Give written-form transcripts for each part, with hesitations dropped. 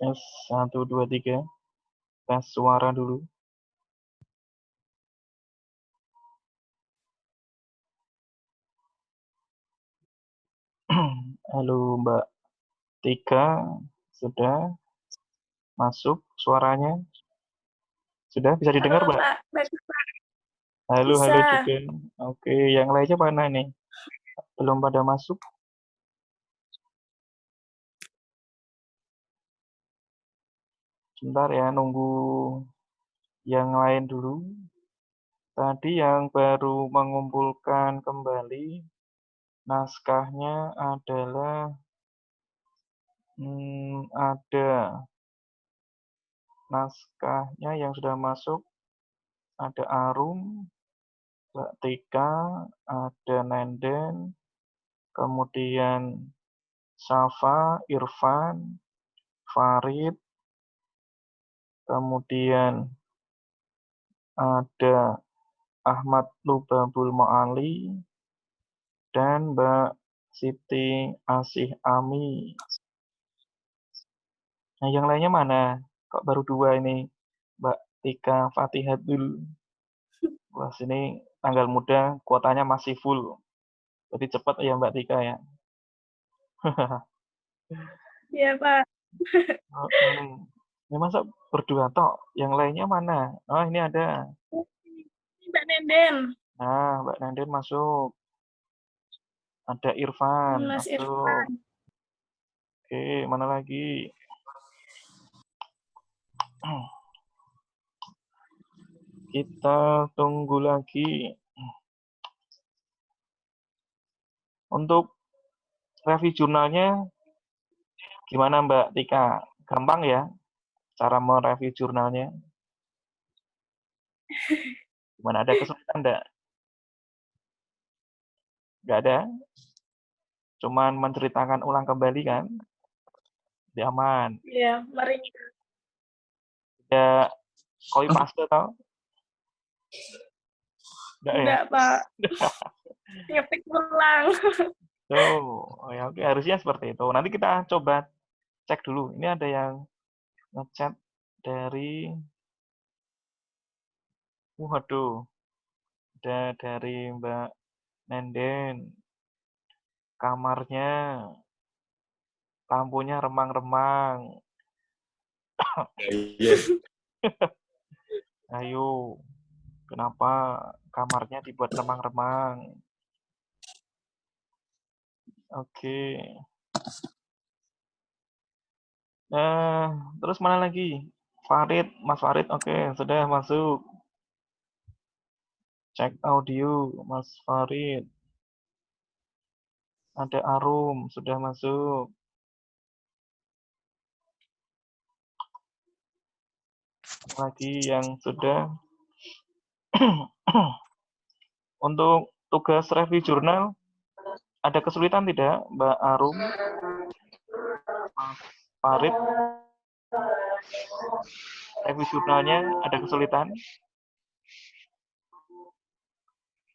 Tes 1, 2, 3. Tes suara dulu. Halo Mbak Tika, sudah masuk suaranya? Sudah bisa didengar, Halo, Mbak? Pak. Bagus, Pak. Halo Bisa. juga. Oke, yang lainnya mana nih? Belum pada masuk? Sebentar ya, nunggu yang lain dulu. Tadi yang baru mengumpulkan kembali naskahnya adalah ada naskahnya yang sudah masuk, ada Arum, Mbak Tika, ada Nenden, kemudian Safa, Irfan, Farid, kemudian ada Ahmad Lubabul Ma'ali, dan Mbak Siti Asih Ami. Nah, yang lainnya mana? Kok baru 2 ini? Mbak Tika Fatihatul. Wah, sini tanggal muda, kuotanya masih full. Jadi cepat ya Mbak Tika ya. Iya, Pak. Ini masa berdua tok? Yang lainnya mana? Oh, ini ada. Ini Mbak Nenden. Nah, Mbak Nanden masuk. Ada Irfan Mas masuk. Irfan. Oke, mana lagi? Kita tunggu lagi. Untuk review jurnalnya gimana Mbak Tika? Gampang ya cara mereview jurnalnya? Gimana, ada kesulitan enggak? Enggak ada? Cuman menceritakan ulang kembali kan? Dia aman. Iya, mari. Tidak copy paste tau? Enggak ya? Enggak, Pak. Ngetik ulang. Oh ya oke, harusnya seperti itu. Nanti kita coba cek dulu. Ini ada yang ngechat dari, waduh, ada dari Mbak Nenden. Kamarnya, lampunya remang-remang. Iya. Ayo, kenapa kamarnya dibuat remang-remang? Oke. Terus mana lagi? Farid, Mas Farid, oke, sudah masuk. Cek audio, Mas Farid. Ada Arum, sudah masuk. Lagi yang sudah. Untuk tugas review jurnal, ada kesulitan tidak, Mbak Arum? Mas Farid? Review jurnalnya ada kesulitan?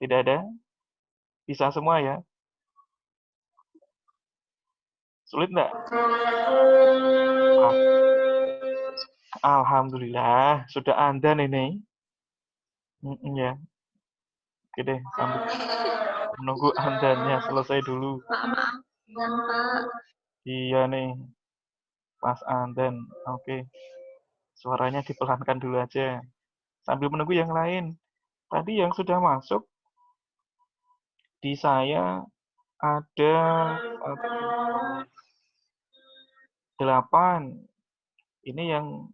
Tidak ada? Bisa semua ya? Sulit enggak? Alhamdulillah, sudah andan ini. Ya. Oke deh, sambil menunggu andannya selesai dulu. Maaf. Pak. Iya nih, pas andan. Oke. Suaranya dipelankan dulu aja. Sambil menunggu yang lain. Tadi yang sudah masuk, di saya ada 8. Ini yang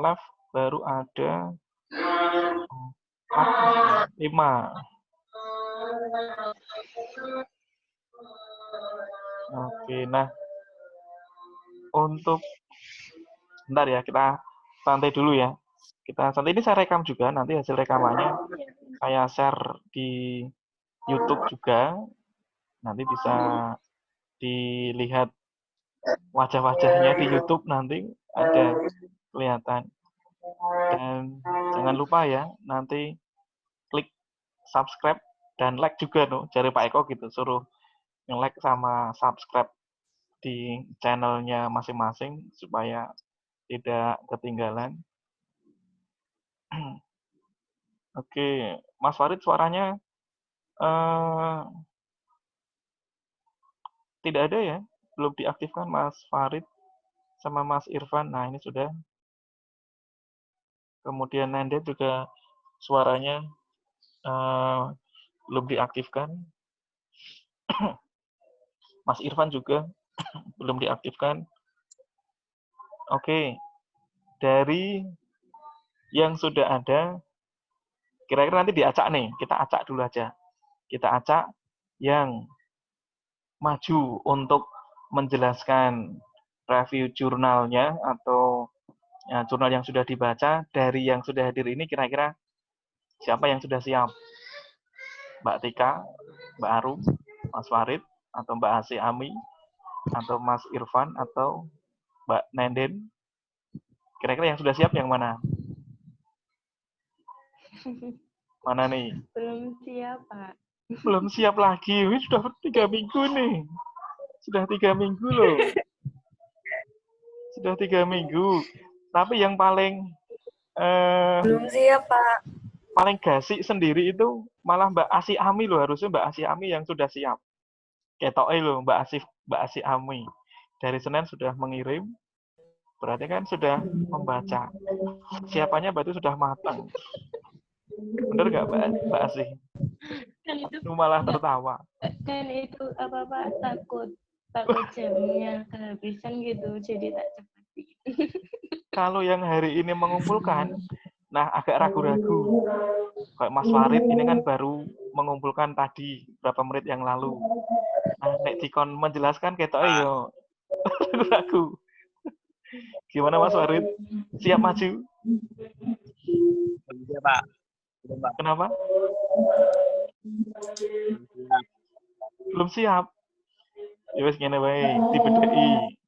live baru ada 5. Oke, nah untuk bentar ya, kita santai dulu ya. Kita santai, ini saya rekam juga, nanti hasil rekamannya saya share di YouTube juga. Nanti bisa dilihat wajah-wajahnya di YouTube, nanti ada kelihatan. Dan jangan lupa ya, nanti klik subscribe dan like juga tuh, cari Pak Eko gitu, suruh nge-like sama subscribe. di channelnya masing-masing supaya tidak ketinggalan. Oke, Mas Farid suaranya tidak ada ya? Belum diaktifkan Mas Farid sama Mas Irfan. Nah, ini sudah. Kemudian Nanda juga suaranya belum diaktifkan. Mas Irfan juga belum diaktifkan. Oke, dari yang sudah ada, kira-kira nanti diacak nih. Kita acak dulu aja. Kita acak yang maju untuk menjelaskan review jurnalnya atau ya, jurnal yang sudah dibaca. Dari yang sudah hadir ini kira-kira siapa yang sudah siap? Mbak Tika, Mbak Arum, Mas Farid, atau Mbak Asi Ami, atau Mas Irfan, atau Mbak Nenden. Kira-kira yang sudah siap yang mana? Mana nih? Belum siap, Pak. Belum siap lagi. Wih, sudah 3 minggu nih. Sudah 3 minggu loh. Sudah 3 minggu. Tapi yang paling Belum siap, Pak. paling gasik sendiri itu malah Mbak Asi Ami loh. Harusnya Mbak Asi Ami yang sudah siap. Ketoke loh Mbak Asi Ami. Dari Senin sudah mengirim. Berarti kan sudah membaca. Siapannya berarti sudah matang. Bener nggak Mbak Asi? Kan itu Malah tertawa. kan itu apa Pak, takut jamnya kehabisan gitu, jadi tak cepatin. Kalau yang hari ini mengumpulkan, nah agak ragu-ragu. Kayak Mas Farid ini kan baru mengumpulkan tadi berapa menit yang lalu. Nah, nek dikon menjelaskan ketok yo ragu. Gimana Mas Farid? Siap maju? Iya, Pak. Belum, Pak. Kenapa? Belum siap. Ya wis ngene wae, dibedheki.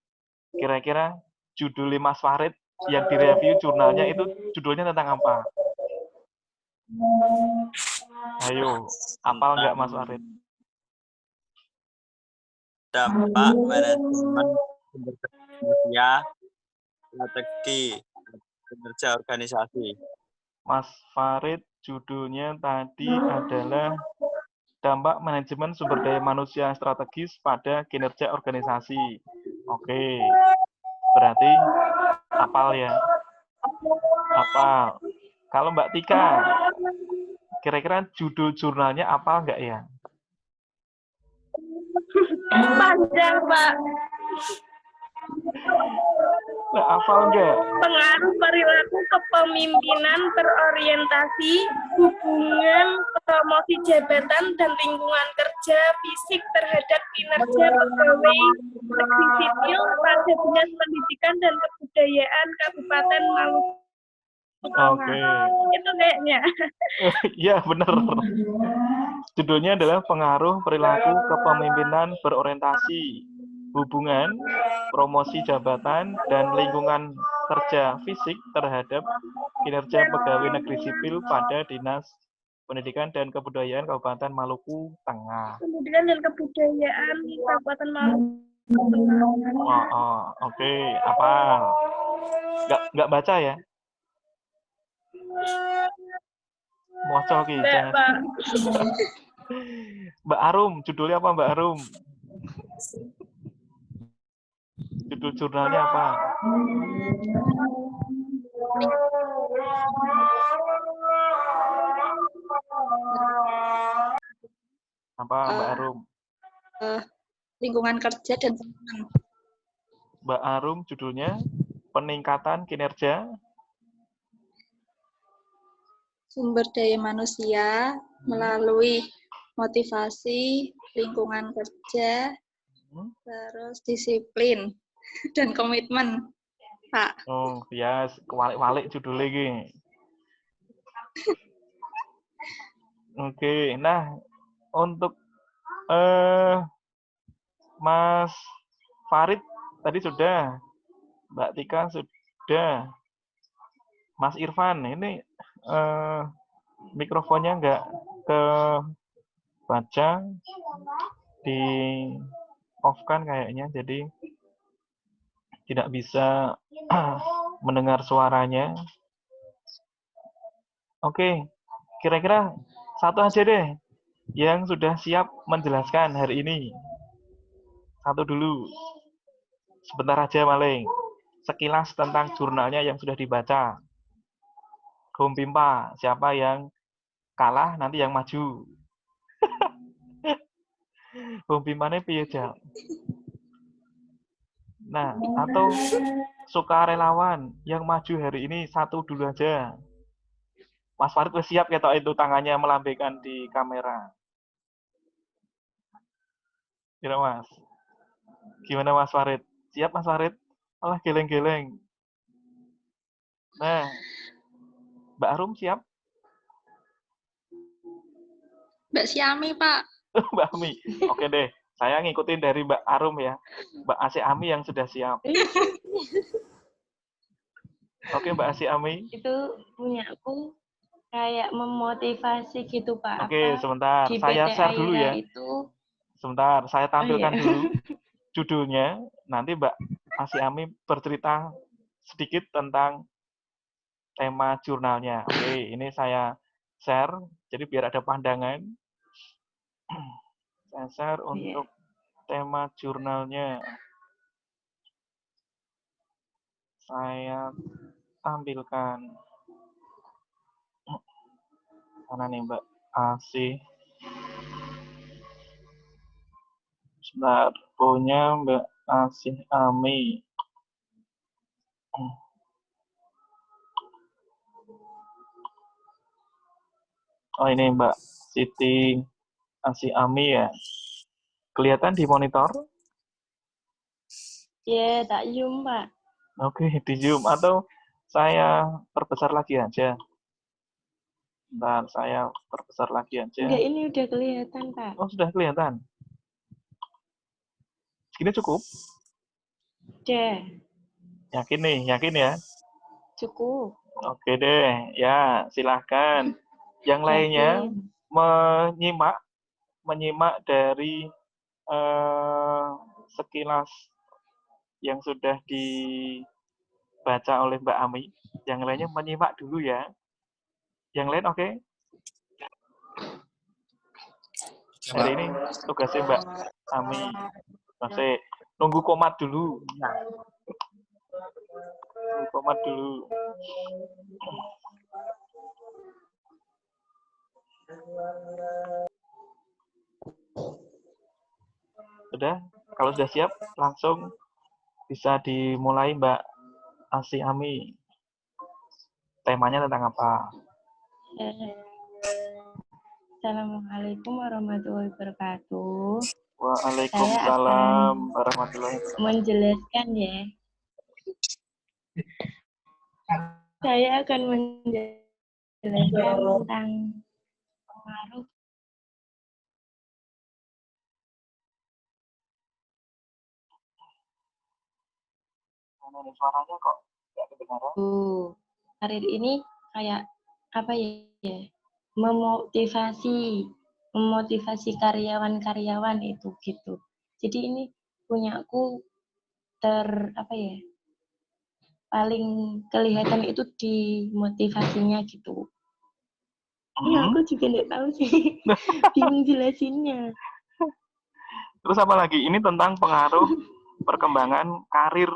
Kira-kira judul Mas Farid yang direview jurnalnya itu judulnya tentang apa? Ayo, apal nggak Mas Farid? Dampak manajemen sumber daya manusia, strategi kinerja organisasi. Mas Farid judulnya tadi adalah dampak manajemen sumber daya manusia strategis pada kinerja organisasi. Oke, berarti apal ya? Apal. Kalau Mbak Tika, kira-kira judul jurnalnya apal nggak ya? Panjang, Pak. Nah, apal nggak? Pengaruh perilaku kepemimpinan berorientasi, hubungan, promosi jabatan, dan lingkungan kerja fisik terhadap kinerja pegawai negeri sipil pada dinas pendidikan dan kebudayaan Kabupaten Maluku Utara. Oke. Itu kayaknya. Iya, benar. Judulnya adalah pengaruh perilaku kepemimpinan berorientasi, hubungan, promosi jabatan, dan lingkungan kerja fisik terhadap kinerja pegawai negeri sipil pada Dinas Pendidikan dan Kebudayaan Kabupaten Maluku Tengah. Pendidikan dan kebudayaan Kabupaten Maluku Tengah. Oke. Apa? Nggak baca ya? Moco ki, jangan. Pak. Mbak Arum, judulnya apa Mbak Arum? Judul jurnalnya apa? Apa Mbak Arum? Lingkungan kerja dan teman. Mbak Arum judulnya peningkatan kinerja Sumber daya manusia melalui motivasi, lingkungan kerja, terus disiplin dan komitmen, Pak. Oh, ya, kewalik-walik judulnya ini. Oke, nah untuk Mas Farid tadi sudah, Mbak Tika sudah, Mas Irfan ini mikrofonnya nggak kebaca di off kan kayaknya, jadi tidak bisa mendengar suaranya. Oke, kira-kira satu aja deh yang sudah siap menjelaskan hari ini. Satu dulu. Sebentar aja maling. Sekilas tentang jurnalnya yang sudah dibaca. Home Pimpa, siapa yang kalah nanti yang maju. Home Pimpanya piye, Jal? Nah, atau sukarelawan yang maju hari ini satu dulu aja. Mas Farid udah siap ketok itu tangannya melambaikan di kamera. Gimana Mas? Gimana Mas Farid? Siap Mas Farid? Alah geleng-geleng. Nah, Mbak Arum siap? Mbak Siami, Pak. Mbak Ami. Oke deh, saya ngikutin dari Mbak Arum ya. Mbak Asih Ami yang sudah siap. Oke Mbak Asih Ami. Itu punya aku kayak memotivasi gitu Pak. Oke, Apa sebentar. di Saya PT share dulu Aira ya. itu. Sebentar, saya Oh iya. tampilkan dulu judulnya. Nanti Mbak Asih Ami bercerita sedikit tentang tema jurnalnya. Oke, ini saya share, jadi biar ada pandangan. Saya share untuk tema jurnalnya. Saya tampilkan. Mana nih Mbak Asih? Sebentar, punya Mbak Asih Ami. Oh ini Mbak Siti Asih Ami ya. Kelihatan di monitor? Ya, tak zoom Pak. Oke, di zoom atau saya perbesar lagi aja. Bentar, saya perbesar lagi aja. Enggak, ini udah kelihatan Pak. Oh, sudah kelihatan. Segini cukup? Udah. Yakin nih, yakin ya? Cukup. Oke deh, ya silahkan. Yang lainnya menyimak dari sekilas yang sudah dibaca oleh Mbak Ami. Yang lainnya menyimak dulu ya. Yang lain oke? Hari ini tugasnya Mbak Ami. Masih nunggu komat dulu. Nunggu komat dulu. Sudah? Kalau sudah siap, langsung bisa dimulai Mbak Asih Ami. Temanya tentang apa? Assalamualaikum warahmatullahi wabarakatuh. Waalaikumsalam warahmatullahi wabarakatuh. Menjelaskan ya. Saya akan menjelaskan tentang pengaruh. Mana suaranya kok nggak kedengaran? Karir ini kayak apa ya? Memotivasi karyawan-karyawan itu gitu. Jadi ini punya aku paling kelihatan itu di motivasinya gitu. Aku juga nggak tahu sih, bingung jelasinnya. Terus apa lagi? Ini tentang pengaruh perkembangan karir,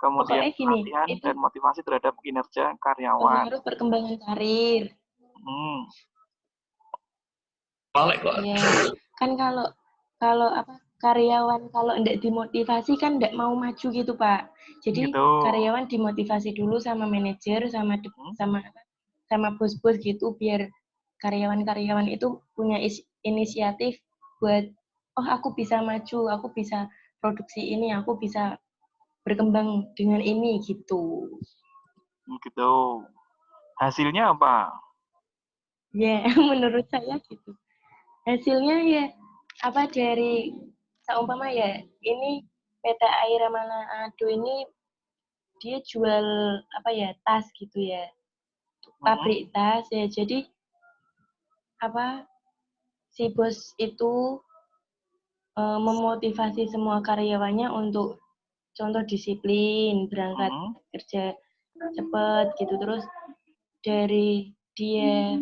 kemudian pelatihan dan motivasi terhadap kinerja karyawan. Pengaruh perkembangan karir. Ya, kan kalau karyawan kalau enggak dimotivasi kan enggak mau maju gitu Pak. Jadi gitu. Karyawan dimotivasi dulu sama manajer sama bos-bos gitu biar karyawan-karyawan itu punya inisiatif buat aku bisa maju, aku bisa produksi ini, aku bisa berkembang dengan ini gitu. Gitu. Hasilnya apa? Ya, menurut saya gitu. Hasilnya ya dari seumpama ya ini PT Aira Manado ini dia jual tas gitu ya, pabrik tas ya. Jadi si bos itu memotivasi semua karyawannya untuk contoh disiplin, berangkat kerja cepat gitu. Terus dari dia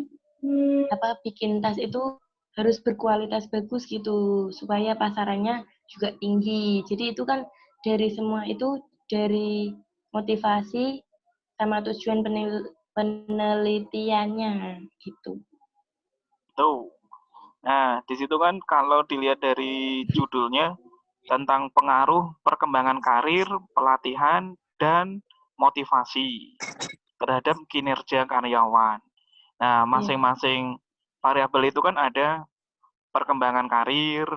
bikin tas itu harus berkualitas bagus gitu supaya pasarannya juga tinggi. Jadi itu kan dari semua itu dari motivasi sama tujuan penelitiannya gitu. Tuh. Nah, di situ kan kalau dilihat dari judulnya tentang pengaruh perkembangan karir, pelatihan, dan motivasi terhadap kinerja karyawan. Nah, masing-masing variabel itu kan ada perkembangan karir,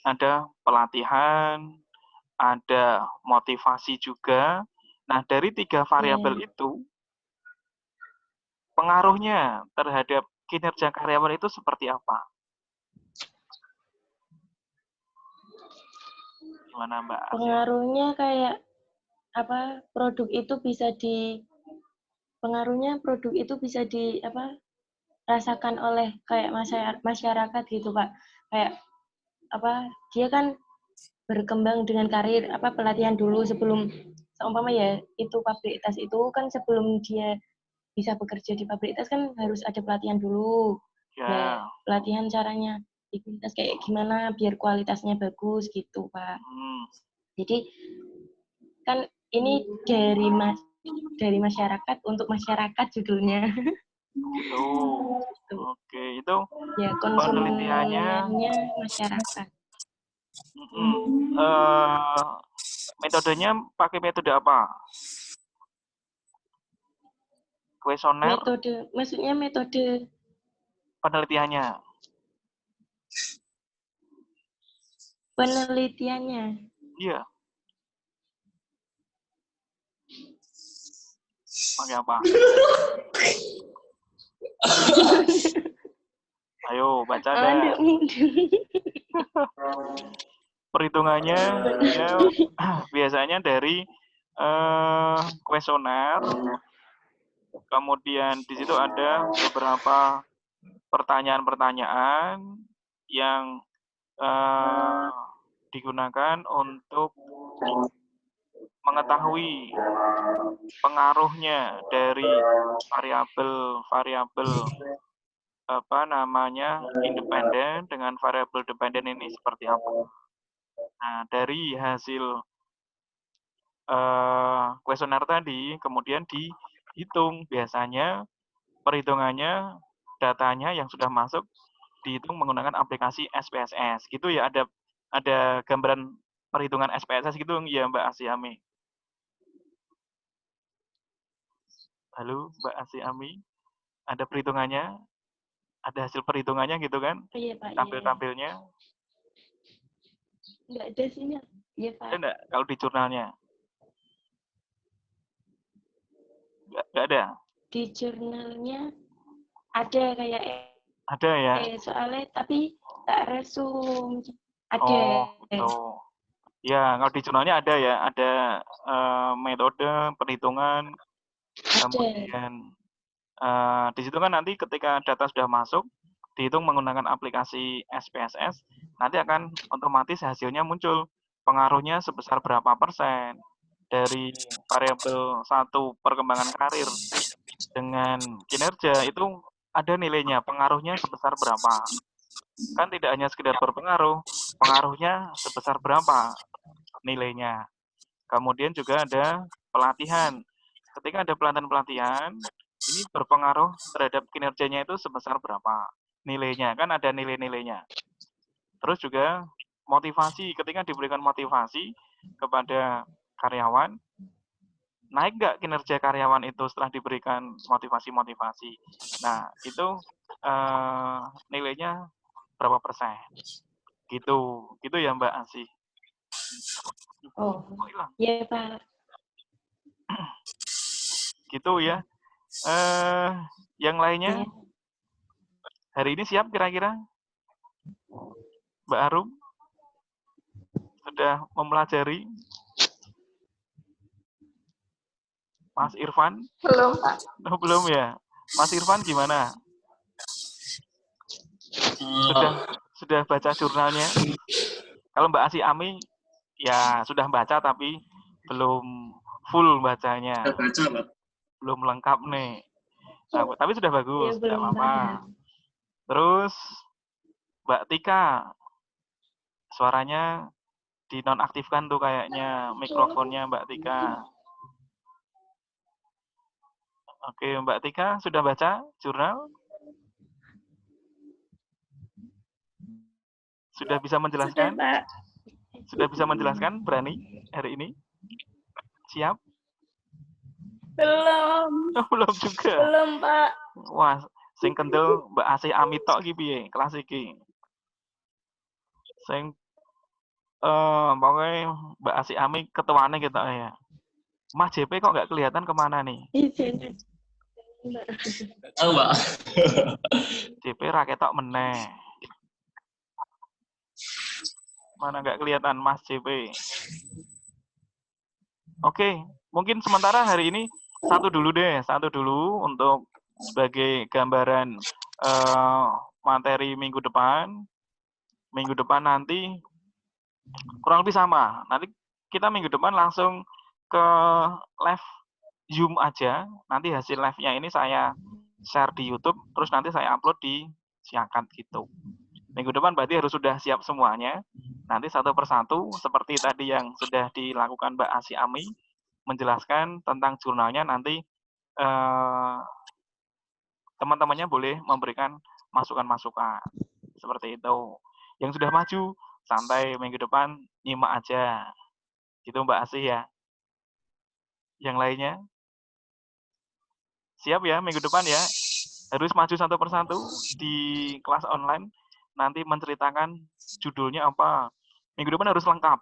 ada pelatihan, ada motivasi juga. Nah, dari 3 variabel itu, pengaruhnya terhadap kinerja karyawan itu seperti apa? Gimana Mbak Asia? Pengaruhnya kayak produk itu bisa rasakan oleh kayak masyarakat gitu Pak. Kayak dia kan berkembang dengan karir pelatihan dulu sebelum seumpama ya itu pabrik tas itu kan sebelum dia bisa bekerja di pabrik tas kan harus ada pelatihan dulu. Ya, pelatihan caranya bikin tas kayak gimana biar kualitasnya bagus gitu Pak. Jadi kan ini dari masyarakat untuk masyarakat judulnya. Oke, itu ya konsumennya masyarakat. Metodenya pakai metode apa? Kuesioner? Maksudnya metode penelitiannya? Iya. Pakai apa? Ayo, baca dah. Perhitungannya ya, biasanya dari kuesioner, kemudian di situ ada beberapa pertanyaan-pertanyaan yang digunakan untuk mengetahui pengaruhnya dari variabel independen dengan variabel dependen ini seperti apa. Nah, dari hasil kuesioner tadi kemudian dihitung, biasanya perhitungannya datanya yang sudah masuk dihitung menggunakan aplikasi SPSS gitu ya. Ada gambaran perhitungan SPSS gitu ya Mbak Asyami. Halo Mbak Asyami, ada perhitungannya, ada hasil perhitungannya gitu kan? Iya Pak. Tampil-tampilnya? Enggak ada sih. Iya Pak. Ada enggak kalau di jurnalnya? Enggak ada? Di jurnalnya ada kayak ada ya? Soalnya tapi tak resum. Ada. Oh, gitu. Ya, kalau di jurnalnya ada ya, ada metode perhitungan, kemudian di situ kan nanti ketika data sudah masuk, dihitung menggunakan aplikasi SPSS, nanti akan otomatis hasilnya muncul. Pengaruhnya sebesar berapa persen dari variabel 1 perkembangan karir dengan kinerja itu ada nilainya, pengaruhnya sebesar berapa. Kan tidak hanya sekedar berpengaruh, pengaruhnya sebesar berapa nilainya. Kemudian juga ada pelatihan. Ketika ada pelatihan, ini berpengaruh terhadap kinerjanya itu sebesar berapa nilainya, kan ada nilai-nilainya. Terus juga motivasi, ketika diberikan motivasi kepada karyawan, naik nggak kinerja karyawan itu setelah diberikan motivasi-motivasi. Nah, itu nilainya berapa persen. Gitu ya Mbak Asih. Oh, iya Pak. Gitu ya. Yang lainnya, hari ini siap kira-kira? Mbak Arum? Sudah mempelajari? Mas Irfan? Belum, Pak. Oh, belum ya? Mas Irfan gimana? Sudah baca jurnalnya? Kalau Mbak Asi Ami ya sudah baca tapi belum full bacanya. Baca, Pak. Belum lengkap nih. Nah, tapi sudah bagus, Ya, tidak belum apa-apa. Terus Mbak Tika, suaranya dinonaktifkan tuh kayaknya mikrofonnya Mbak Tika. Oke, Mbak Tika sudah baca jurnal? Sudah bisa menjelaskan? Pak. Sudah bisa menjelaskan? Berani hari ini? Siap? Belum. Oh, belum juga. Belum, Pak. Wah, sing kendel Mbak Asih Ami tok iki piye? Kelas iki. Sing pokoknya Mbak Asih Ami ketuane kita ya. Mas JP kok nggak kelihatan kemana nih? Izin. Tahu, Pak. JP ra ketok meneh. Mana nggak kelihatan Mas JP. Oke, mungkin sementara hari ini satu dulu untuk sebagai gambaran materi minggu depan. Minggu depan nanti kurang lebih sama. Nanti kita minggu depan langsung ke live Zoom aja. Nanti hasil live-nya ini saya share di YouTube, terus nanti saya upload di Siakat gitu. Minggu depan berarti harus sudah siap semuanya. Nanti satu persatu, seperti tadi yang sudah dilakukan Mbak Asi Ami, menjelaskan tentang jurnalnya, nanti teman-temannya boleh memberikan masukan-masukan. Seperti itu. Yang sudah maju, santai minggu depan, nyimak aja. Gitu Mbak Asi ya. Yang lainnya? Siap ya minggu depan ya? Harus maju satu persatu di kelas online. Nanti menceritakan judulnya apa. Minggu depan harus lengkap.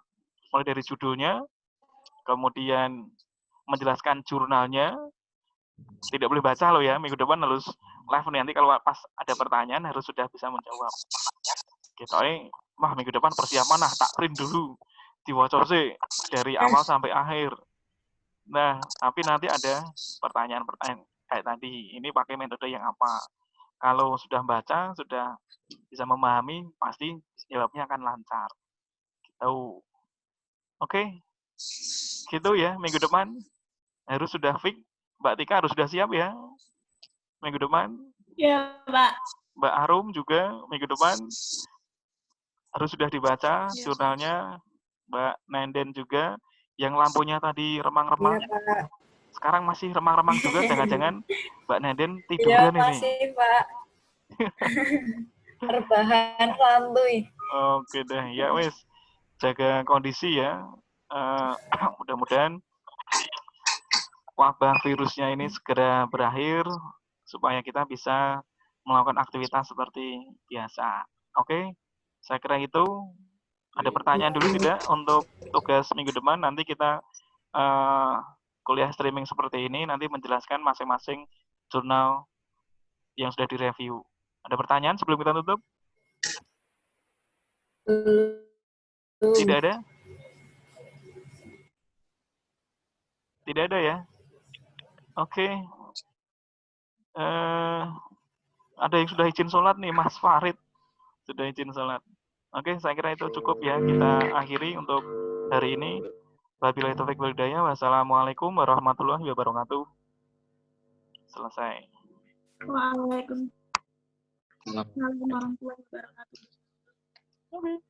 Mulai dari judulnya, kemudian menjelaskan jurnalnya. Tidak boleh baca loh ya. Minggu depan harus live nih. Nanti kalau pas ada pertanyaan harus sudah bisa menjawab. Gitu mah minggu depan persiapan nah tak print dulu. Diwaca sih dari awal sampai akhir. Nah, tapi nanti ada pertanyaan-pertanyaan kayak tadi. Ini pakai metode yang apa? Kalau sudah baca, sudah bisa memahami, pasti jawabnya akan lancar. Gitu. Oke. Gitu ya, minggu depan harus sudah fix. Mbak Tika harus sudah siap ya. Minggu depan. Ya, Pak. Mbak Arum juga minggu depan harus sudah dibaca jurnalnya. Mbak Nenden juga. Yang lampunya tadi remang-remang. Iya, Pak. Sekarang masih remang-remang juga, jangan-jangan Mbak Nenden Iya, tiduran ini. masih, Pak. Rebahan santuy. Oke deh, ya wes. Jaga kondisi ya. Mudah-mudahan wabah virusnya ini segera berakhir supaya kita bisa melakukan aktivitas seperti biasa. Oke, saya kira itu. Ada pertanyaan dulu tidak untuk tugas minggu depan? Nanti kita kuliah streaming seperti ini, nanti menjelaskan masing-masing jurnal yang sudah direview. Ada pertanyaan sebelum kita tutup? Tidak ada? Tidak ada ya? Oke. Ada yang sudah izin sholat nih, Mas Farid. Sudah izin sholat. Oke, saya kira itu cukup ya. Kita akhiri untuk hari ini. Wabillahi taufiq wal hidayah. Wassalamualaikum warahmatullahi wabarakatuh. Selesai. Waalaikumsalam warahmatullahi wabarakatuh. Oke.